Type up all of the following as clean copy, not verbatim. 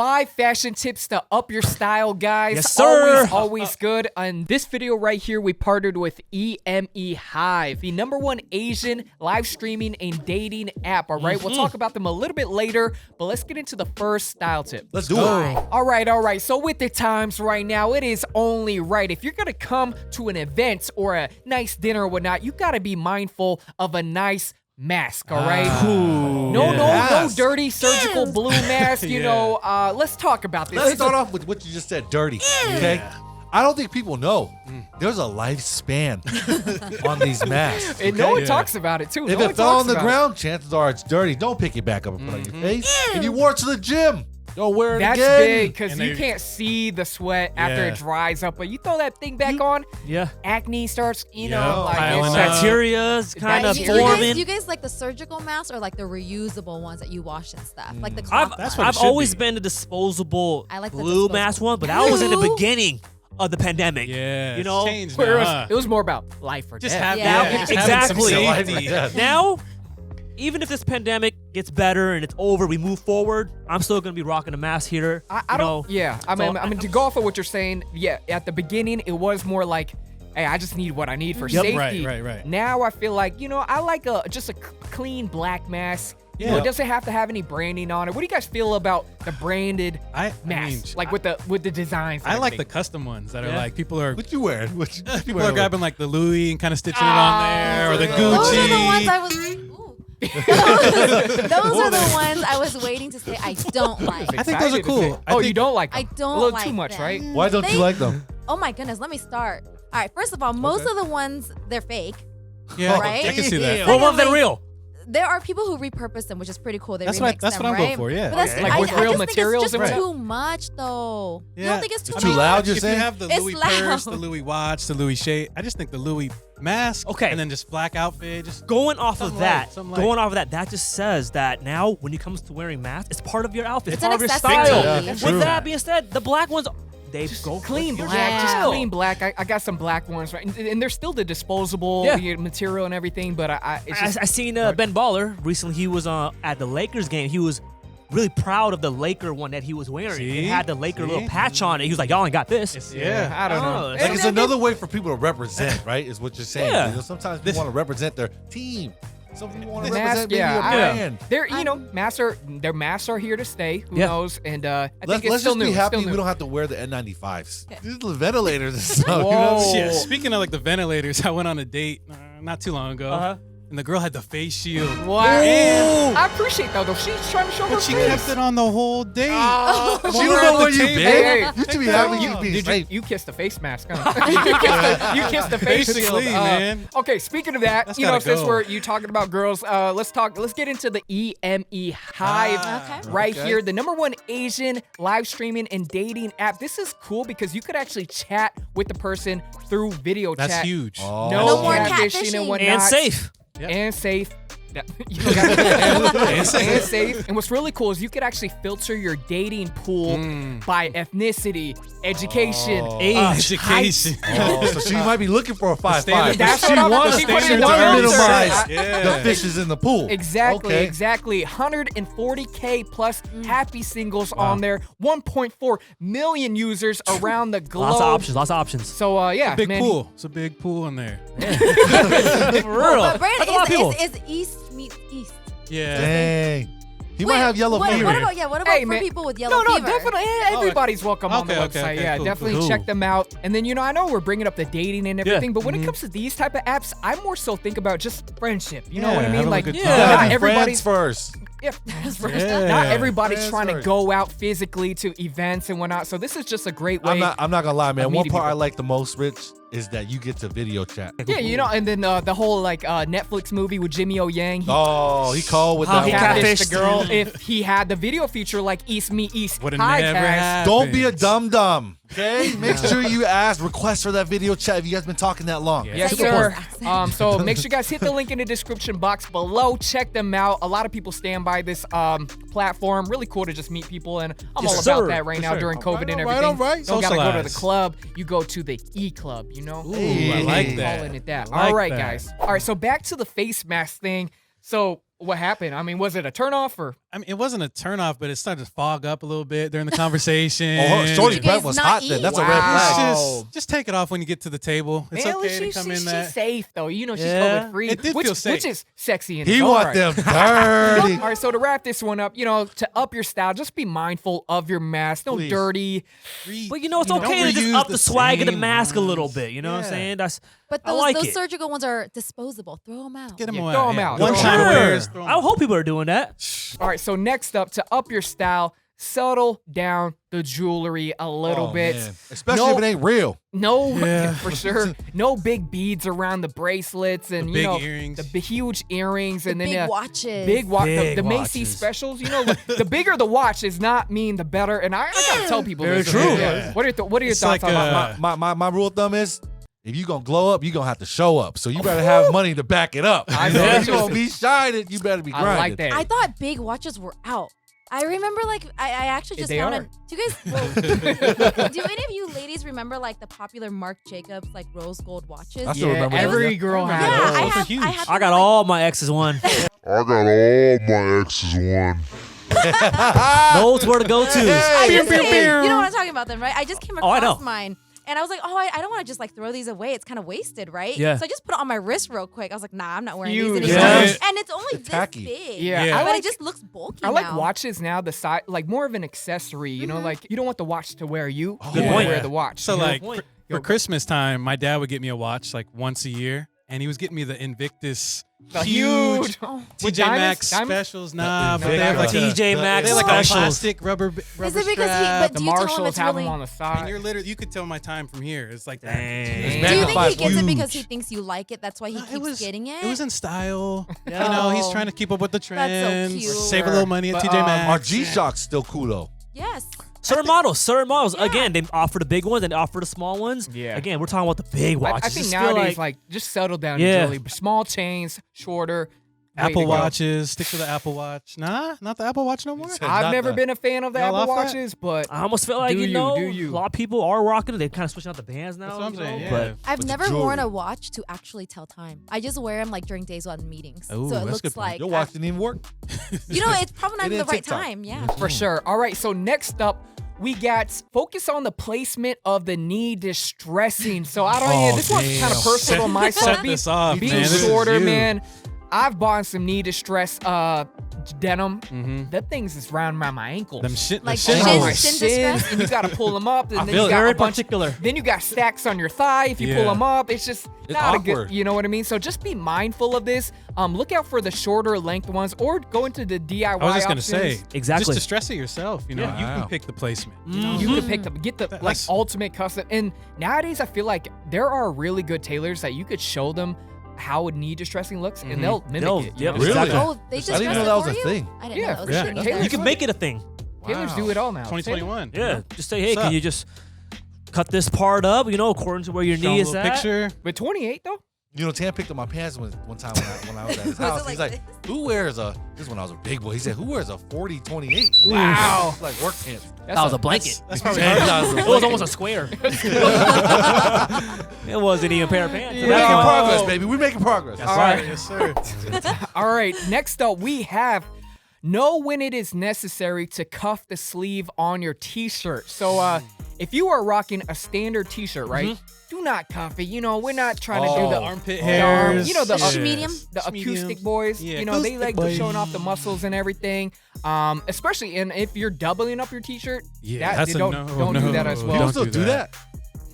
5 fashion tips to up your style, guys. Yes, sir. Always good. On this video right here, we partnered with Hive, the #1 Asian live streaming and dating app. All right, we'll talk about them a little bit later, but let's get into the first style tip. Let's do it. All right. So with the times right now, it is only right. If you're gonna come to an event or a nice dinner or whatnot, you gotta be mindful of a nice mask, all right? No dirty surgical blue mask, you know. Let's talk about this. Let's start off with what you just said, dirty, okay? I don't think people know. There's a lifespan on these masks. And no one talks about it, too. If it fell on the ground, chances are it's dirty. Don't pick it back up and put it on your face. If you wore it to the gym, don't wear it again. That's big, because you can't see the sweat after it dries up. But you throw that thing back on, acne starts, you know, like bacteria's kind of forming. Do you guys like the surgical masks or like the reusable ones that you wash and stuff? Like the I've always been the disposable blue mask one, but that was in the beginning of the pandemic. Yeah, you know, changed it was more about life or just death. Exactly. Now, even if this pandemic gets better and it's over, we move forward, I'm still gonna be rocking a mask here. I mean, to go off of what you're saying, at the beginning it was more like, hey, I just need what I need for safety. Right. Now I feel like, you know, I like just a clean black mask. You know, it doesn't have to have any branding on it. What do you guys feel about the branded masks, like with the designs? I like the custom ones that are like people are. What you wearing? People are grabbing like the Louis and kind of stitching it on there, or the Gucci. Those are the ones I was. Those are the ones I was waiting to say I don't like. I think those are cool. You don't like them? I don't a little like too much, them. right? Why don't you like them? Oh my goodness, let me start. All right, first of all, most of the ones, they're fake. Yeah, right? I can see that. Well, ones that are real. There are people who repurpose them, which is pretty cool. They that's remix what them, I'm right? going for, yeah. But that's, Like with real I materials just and think it's what? just too much, though. You Yeah. don't think it's too Too much? loud, you're If saying? you have the It's Louis loud. purse, the Louis watch, the Louis shade, I just think the Louis mask, and then just black outfit, just going off of that, something that just says that now when it comes to wearing masks, it's part of your outfit, it's It's part of your an style. accessory. With that being said, the black ones, they go clean black, Yeah. just clean black. I got some black ones, right? And they're still the disposable material and everything, but I seen Ben Baller recently. He was at the Lakers game. He was really proud of the Laker one that he was wearing. It had the Laker little patch on it. He was like, y'all ain't got this. I don't know. Like it's another way for people to represent, right? Is what you're saying. Yeah. You know, sometimes people want to represent their team. Some people want to Mask, represent maybe a brand. They're, you know, their masks are here to stay. Who knows? And I think it's Let's still just new. be happy Still we new. don't have to wear the N95s. These are the ventilators and stuff. You know? Whoa. Yeah, speaking of like the ventilators, I went on a date not too long ago, and the girl had the face shield. Wow. I appreciate that, though. She's trying to show her But she face. kept it on the whole date. She don't know where you been. Hey, You should be happy you be safe. You kissed the face mask, huh? you kissed the face shield. Basically, man. Okay, speaking of that, That's you know, gotta since go. we're talking about girls, let's get into the Hive right here. The #1 Asian live streaming and dating app. This is cool because you could actually chat with the person through video chat. That's huge. No more catfishing and whatnot. And safe. And safe. And safe. And what's really cool is you could actually filter your dating pool by ethnicity, education, age, Education. So she might be looking for a 5'5". That's She what wants she to put it in the minimize filter. the fishes in the pool. Exactly. Okay. 140K plus happy singles on there. 1.4 million users around the globe. Lots of options. So yeah, Big man. pool. It's a big pool in there. For real. But That's a lot of people. Brandon, is East meets East. Yeah. Dang. He might have yellow fever. What about Hey, for man. people with yellow No, fever? definitely. Everybody's welcome on the Okay, website. okay, Yeah, cool, definitely cool. check them out. And then, you know, I know we're bringing up the dating and everything, but when it comes to these type of apps, I more so think about just friendship. You know what I mean? having a Like, good not time. Gotta be everybody's friends first. Yeah. Not everybody's Friends trying to first. go out physically to events and whatnot. So this is just a great way. I'm not gonna lie, man. of One meeting part I people. like the most, Rich, is that you get to video chat. Yeah, you know, and then the whole like Netflix movie with Jimmy O Yang. He He called with He that one. catfished the catfished. girl if he had the video feature like East Me East. Would've Hive never has. happened. Don't be a dum-dum, okay? Make sure you request for that video chat if you guys been talking that long. Yeah. Yes, Super sir. important. So make sure you guys hit the link in the description box below. Check them out. A lot of people stand by this platform. Really cool to just meet people, and I'm Yes, all about sir. that right For now sure. during COVID and All right, everything. all right. Don't gotta go to the Socialize. club. You go to the E-Club, you know? Ooh, I like that. Calling it that. I like All right, that. guys. All right, so back to the face mask thing. So What happened? I mean, was it a turnoff or? I mean, it wasn't a turnoff, but it started to fog up a little bit during the conversation. Oh, Shorty's You guys breath was not hot then. eat? That's a red Wow. flag. Just take it off when you get to the table. It's Man, okay to come in that. she's safe though. You know, she's Yeah. COVID free. It did feel safe. Which is sexy in He its own want right. them dirty. All right, so to wrap this one up, you know, to up your style, just be mindful of your mask. No Please. dirty. But you know, it's Don't okay to just reuse up the swag of the same mask a little ones. bit. You know what I'm Yeah. saying? But I those, like those it. surgical ones are disposable. Throw them out. Get them Yeah, away. throw 'em out. One Throw 'em time out. wears. Throw 'em I hope people are doing that. All right, so next up, to up your style, settle down the jewelry a little Oh, bit. man. Especially No- if it ain't real. No, Yeah. for sure. No big beads around the bracelets and The you big know earrings. the huge earrings The and then big watches. big Big the Macy's watches. specials. You know, the bigger the watch does not mean the better. And I gotta tell people Very this. true. Yeah. What are your It's thoughts like, on that? My rule of thumb is, if you gonna glow up, you gonna have to show up. So you better have money to back it up. I If know. you gonna be shining, you better be I grinding. like that. I thought big watches were out. I remember, like, I actually just They found are. it. Do you guys, do any of you ladies remember, like, the popular Marc Jacobs, like, rose gold watches? I still Yeah, remember every those. girl Yeah, has those. those. Those are I huge. have I got them, like, all my exes one. I got all my exes one. Those were the go-tos. I just Pew, pew, came, pew. you know what I'm talking about then, right? I just came Oh, I across know. mine. And I was like, oh, I don't want to just like throw these away. It's kind of wasted, right? Yeah. So I just put it on my wrist real quick. I was like, nah, I'm not wearing Huge. these anymore. Yeah. And it's only this tacky. big. Yeah, Yeah. I But like it just looks bulky I like now. watches now. The size, like more of an accessory. You know, like you don't want the watch to wear you. Oh, You want yeah. to wear the watch. So you know? like point. for Christmas time, my dad would get me a watch like once a year, and he was getting me the Invictus The huge Oh. With TJ diamonds? Maxx Diamonds? specials. Nah, but Invictus. they have like TJ Maxx they have like a specials. plastic rubber. Is rubber it because he? strap. But the do you tell him Marshalls it's have really? them on the And side. you're literally, you could tell my time from here. It's like that. Dang. Do you Magnifies think he gets it because he huge. thinks you like it? That's why he No, keeps getting it. It was in style. Yeah. You know, he's Oh. trying to keep up with the That's so trends. cute. Save a little money at But, TJ Maxx. Our G-Shock's still cool though. Yes. Certain models. Yeah. Again, they offer the big ones and they offer the small ones. Yeah. Again, we're talking about the big watches. I think Just feel nowadays, like just settle down. Yeah. Jewelry. Small chains, shorter. way Apple to go. Watches. Stick to the Apple Watch. Nah, not the Apple Watch no more. Said I've not never the- been a fan of the Y'all Apple off that? Watches, but I almost feel like, Do you you, know, do you? a lot of people are rocking it. They're kind of switching out the bands now. That's what I'm you saying. know, Yeah. But I've With the never worn jewelry. a watch to actually tell time. I just wear them like during days on meetings. Ooh, so it that's a looks good point. like Your watch didn't even work. you know, it's probably not It even the didn't right TikTok. time. Yeah. for sure. All right, so next up, we got focus on the placement of the knee distressing. So I don't know, this one's kind of damn. personal on myself. Set this off, being man. This is shorter, you. man. I've bought some knee distress denim. Mhm. That thing's is round around my ankles. Them shit. Like Them shin- Around shit my holes. shin shin, distress? and you gotta pull them up, and then feel you it. got very a bunch. particular. Then you got stacks on your thigh if you pull Yeah. them up. It's just It's not a awkward. good. You know what I mean? So just be mindful of this. Look out for the shorter length ones, or go into the DIY. I was just gonna options. say, Exactly. Just distress it yourself. You know, Yeah. you Wow. can pick the placement. You can pick them, get the like That's- ultimate custom. And nowadays, I feel like there are really good tailors that you could show them how a knee distressing looks, and they'll mimic They'll- it. you yep, know? Really? exactly. Oh, they just I didn't dress know it that was for a you? thing. I didn't Yeah, know that was yeah. a thing. Taylor's either. You can make it a thing. Tailors Wow. do it all now. 2021. Yeah. Just say, hey, What's can up? you just cut this part up, you know, according to where your Show 'em knee a is little at? picture. But 28 though. You know, Tam picked up my pants one time when I was at his Was it house. like He's like, this? "Who wears a?" This is when I was a big boy. He said, "Who wears a 40-28?" Wow. Like work pants. That was a blanket. That's probably Yeah, hard. that was a It was blanket. almost a square. It wasn't even a pair of pants. We're making Yeah. progress, baby. We're making progress. That's All right. right. Yes, sir. All right, next up we have know when it is necessary to cuff the sleeve on your t-shirt. So if you are rocking a standard t-shirt, right? Do not cuff it. You know, we're not trying to do the Oh. Armpit Oh. hairs. You know, the Yes. medium? the Medium. acoustic boys. Yeah, you know, they acoustic like boys. showing off the muscles and everything. Especially if you're doubling up your t-shirt. Yeah, that's a don't no, do that as no. well. People Don't still do do that.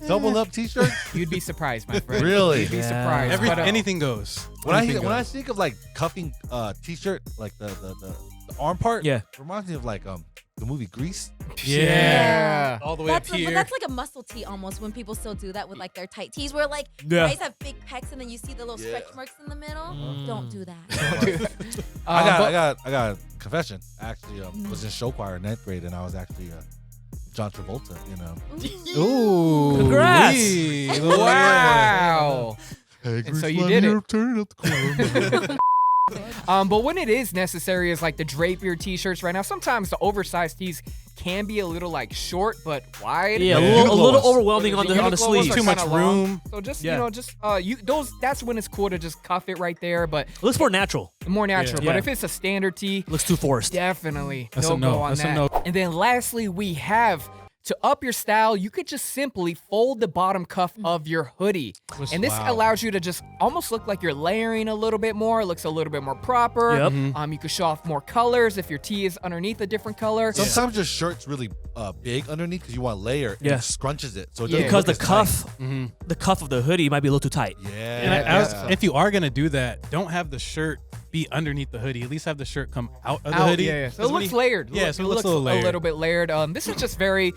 Double up T-shirt. You'd be surprised, my friend. Really? You'd be Yeah. surprised. But, Anything goes. When Anything I goes. think of like cuffing T-shirt, like the arm part, Yeah. it reminds me of like the movie Grease. yeah. all the way That's up here. but that's like a muscle tee almost when people still do that with like their tight tees where like Yeah. guys have big pecs and then you see the little stretch marks in the middle. Don't do that. I got a confession. I actually was in show choir in 9th grade, and I was actually John Travolta. You know. Ooh. Congrats. wee. Wow. Hey, And so you did it. Turn up the But when it is necessary is like the drape your t-shirts right now. Sometimes the oversized tees can be a little like short but wide. Yeah, a little overwhelming on the sleeve. Too much room. So just that's when it's cool to just cuff it right there. But It looks more natural. more natural. Yeah. But if it's a standard tee, Looks too forced. definitely That's no a no. go on That's a that. no. And then lastly, we have to up your style, you could just simply fold the bottom cuff of your hoodie. And this allows you to just almost look like you're layering a little bit more. It looks a little bit more proper. Yep. You could show off more colors if your tee is underneath a different color. Sometimes your shirt's really big underneath because you want to layer. And Yeah. it scrunches it. So it Yeah. doesn't Because look the as cuff, nice. the cuff of the hoodie might be a little too tight. Yeah. And if you are gonna do that, don't have the shirt be underneath the hoodie. At least have the shirt come out of the hoodie. Yeah. So it 'Cause when looks layered. Yeah, so it looks a little layered. bit layered. This is just very,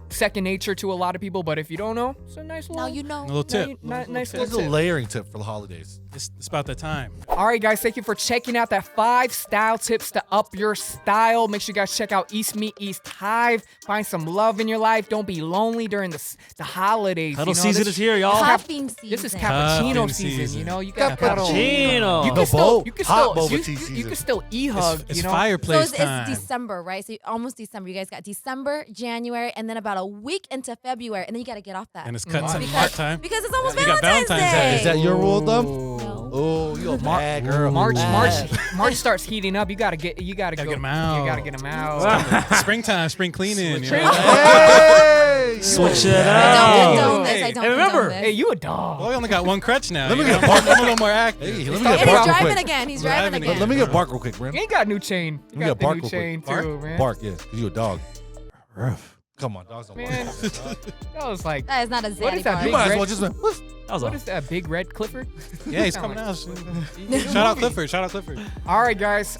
second nature to a lot of people. But if you don't know, it's a nice little, Now you know. A little tip. nice It's little a tip. layering tip for the holidays. It's about that time. All right, guys, thank you for checking out that 5 style tips to up your style. Make sure you guys check out East Meet East Hive. Find some love in your life. Don't be lonely during the holidays. Cuddle season is here, y'all. Cuffing season. This is cappuccino Cuffing season. season. You got Cappuccino. You No, can still, both. you can Hot still, boba you, tea you, you season. can still e-hug. It's So fireplace it's time. December, right? So almost December. You guys got December, January, and then about a week into February, and then you got to get off that. And it's cut March. part time. Because it's almost You got Valentine's Valentine's Day. Day. Is that your rule of thumb? No. Oh, you a bad girl. March starts heating up. You gotta go. get 'em out. You gotta get them out. Springtime, spring cleaning. You know? Hey! Switch it I up. don't condone this. I Hey, don't and remember- condone this. Hey, you a dog. Well, I only got one crutch now. Let me you get know? Bark. I'm a little more active. Hey, let me And get he's Bark real driving quick. again. He's Driving driving again. again. Let me get Bark real quick, Brent. You ain't got a new chain. Let You me got get the Bark new real chain quick. too, man. Bark, yeah. 'Cause you a dog. Ruff. Come on, dogs don't Man, bark. that was like, That is not a What is zaddy that bar. You big might as red- well just woof. That was what a is that, Big Red Clifford? Yeah, he's Sound coming like- out. Shout out Clifford. Shout out Clifford. All right, guys.